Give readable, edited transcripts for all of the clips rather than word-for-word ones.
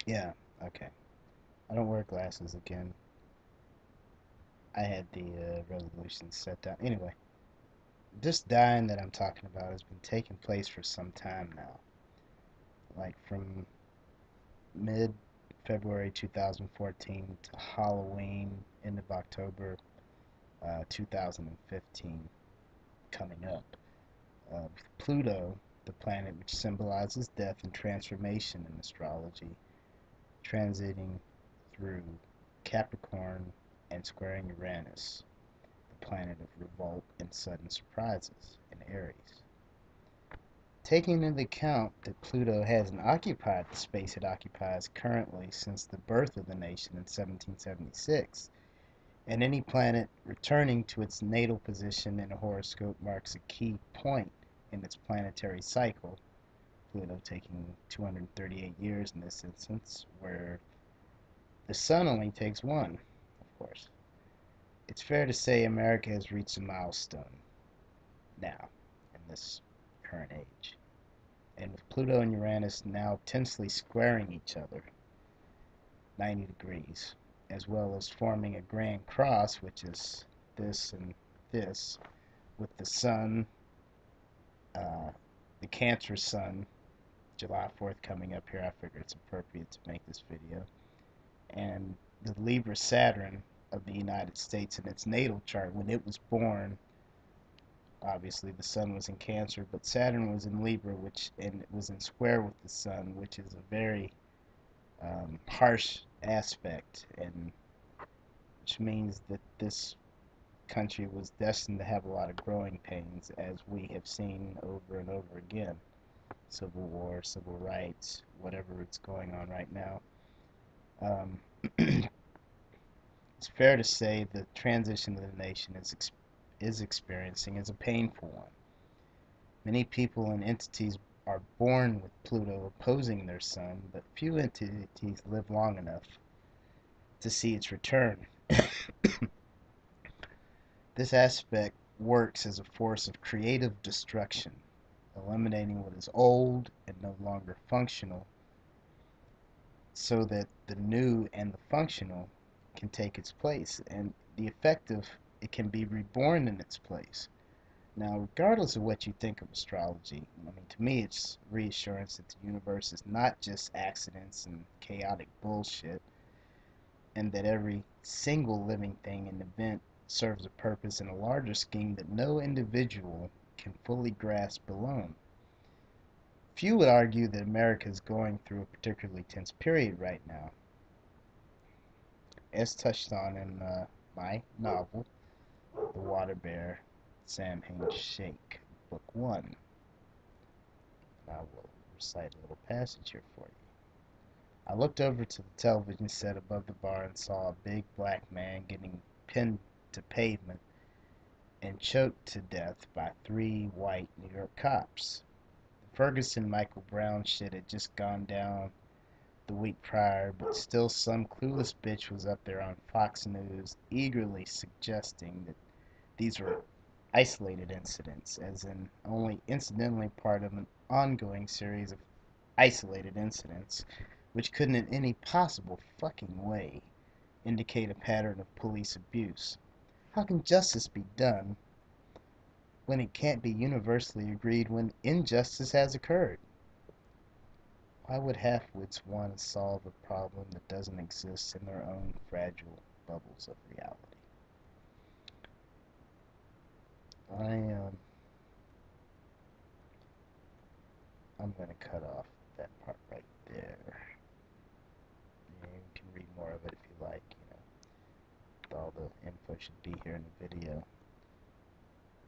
Yeah, okay. I don't wear glasses again. I had the resolution set down. Anyway, this dying that I'm talking about has been taking place for some time now. Like from mid February 2014 to Halloween, end of October 2015 coming up. Pluto, the planet which symbolizes death and transformation in astrology, transiting through Capricorn and squaring Uranus, the planet of revolt and sudden surprises in Aries. Taking into account that Pluto hasn't occupied the space it occupies currently since the birth of the nation in 1776, and any planet returning to its natal position in a horoscope marks a key point in its planetary cycle, Pluto taking 238 years in this instance, where the Sun only takes one, of course. It's fair to say America has reached a milestone now in this current age. And with Pluto and Uranus now tensely squaring each other, 90 degrees, as well as forming a grand cross, which is this and this, with the Sun, uh, the Cancer Sun, July 4th coming up here. I figure it's appropriate to make this video. And the Libra Saturn of the United States in its natal chart, when it was born, obviously the Sun was in Cancer, but Saturn was in Libra, which and it was in square with the Sun, which is a very harsh aspect, and which means that this country was destined to have a lot of growing pains, as we have seen over and over again. Civil war, civil rights, whatever it's going on right now. Um, it's fair to say the transition that the nation is experiencing is a painful one. Many people and entities are born with Pluto opposing their sun, but few entities live long enough to see its return. This aspect works as a force of creative destruction, eliminating what is old and no longer functional, so that the new and the functional can take its place, and the effective, it can be reborn in its place. Now, regardless of what you think of astrology, I mean, to me, it's reassurance that the universe is not just accidents and chaotic bullshit, and that every single living thing and event serves a purpose in a larger scheme that no individual can fully grasp alone. Few would argue that America is going through a particularly tense period right now, as touched on in my novel, The Waterbear, Sam Haines Shake, Book 1. I will recite a little passage here for you. I looked over to the television set above the bar and saw a big black man getting pinned to pavement and choked to death by three white New York cops. The Ferguson Michael Brown shit had just gone down the week prior, but still some clueless bitch was up there on Fox News eagerly suggesting that these were isolated incidents, as in only incidentally part of an ongoing series of isolated incidents, which couldn't in any possible fucking way indicate a pattern of police abuse. How can justice be done when it can't be universally agreed when injustice has occurred? Why would half-wits want to solve a problem that doesn't exist in their own fragile bubbles of reality? I I'm gonna cut off that part right there. You can read more of it if you like. All the info should be here in the video.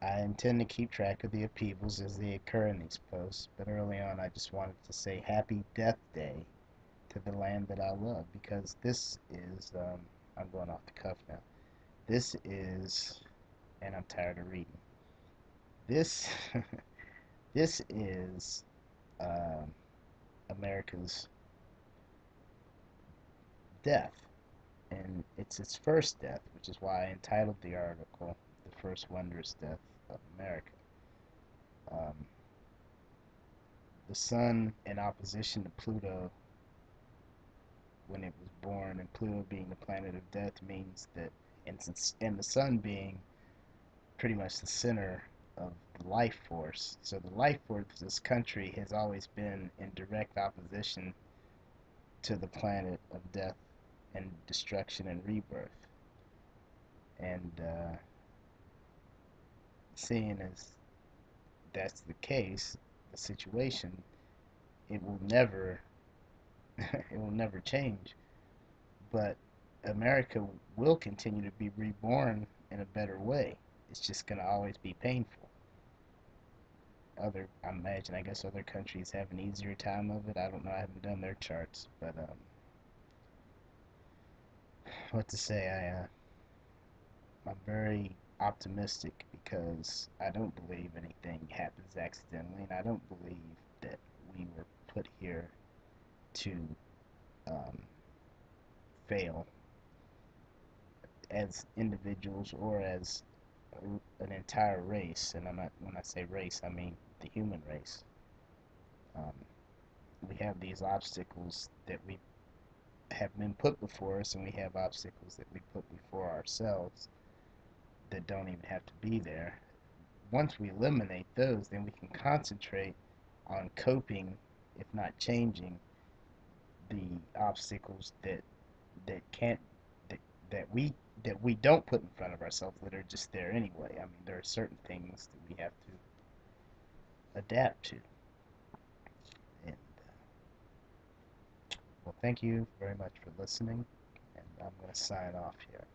I intend to keep track of the upheavals as they occur in these posts, but early on I just wanted to say Happy Death Day to the land that I love, because this is, I'm going off the cuff now. This is, and I'm tired of reading. This, this is um, America's death, and it's its first death, which is why I entitled the article "The First Wondrous Death of America." Um, the Sun in opposition to Pluto when it was born, and Pluto being the planet of death means that, and the sun being pretty much the center of the life force. So the life force of this country has always been in direct opposition to the planet of death and destruction and rebirth. And seeing as that's the case, the situation, it will never, it will never change. But America will continue to be reborn in a better way. It's just gonna always be painful. I imagine, I guess other countries have an easier time of it. I don't know. I haven't done their charts, but what to say? I'm very optimistic because I don't believe anything happens accidentally, and I don't believe that we were put here to um, fail as individuals or as an entire race. And I'm not, when I say race, I mean the human race. Um, we have these obstacles that we have been put before us, and we have obstacles that we put before ourselves that don't even have to be there. Once we eliminate those, then we can concentrate on coping, if not changing, the obstacles that can't that, that we don't put in front of ourselves that are just there anyway. I mean, there are certain things that we have to adapt to. And well, thank you very much for listening, and I'm going to sign off here.